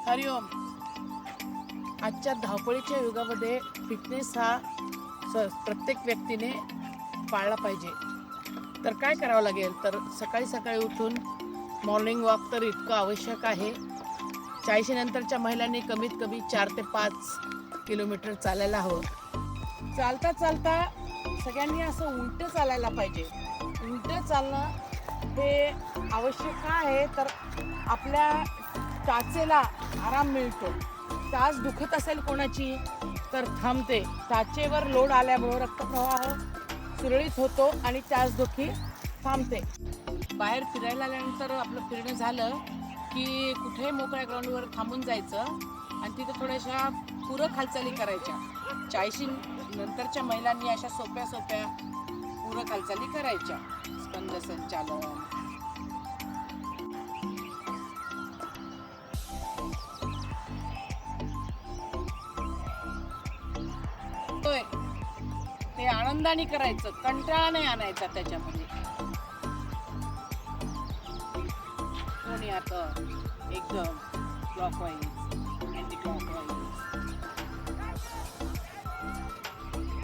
हरिओम. आजच्या धावपळीच्या युगामध्ये फिटनेस हा प्रत्येक व्यक्तीने पाळला पाहिजे. तर काय करावं लागेल, तर सकाळी सकाळी उठून मॉर्निंग वॉक तर इतकं आवश्यक आहे. 40 नंतरच्या महिलांनी कमीत कमी 4 ते 5 किलोमीटर चालायला हवं. चालता चालता सगळ्यांनी असं उलटं चालायला पाहिजे. उलटं चालणं हे आवश्यक का आहे, तर आपल्या टाचेला आराम मिळतो. टाच दुखत असेल कोणाची तर थांबते. टाचेवर लोड आल्यामुळे रक्तप्रवाह सुरळीत होतो आणि टाचदुखी थांबते. बाहेर फिरायला आल्यानंतर आपलं फिरणं झालं की कुठेही मोकळ्या ग्राउंडवर थांबून जायचं आणि तिथं थोड्याशा पूरक हालचाली करायच्या. 40 नंतरच्या महिलांनी अशा सोप्या सोप्या पूरक हालचाली करायच्या. स्कंद संचालन, ते आनंदाने करायचं, कंटाळा नाही आणायचा त्याच्यामध्ये. कोणी आता एकदम क्लॉकवाईज, अँटी क्लॉकवाईज,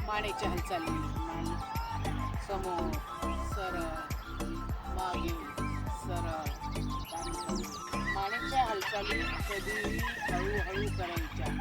मानेच्या हालचाली, मान समोर सरळ, मागे सरळ. मानेच्या हालचाली कधीही हळूहळू करायच्या.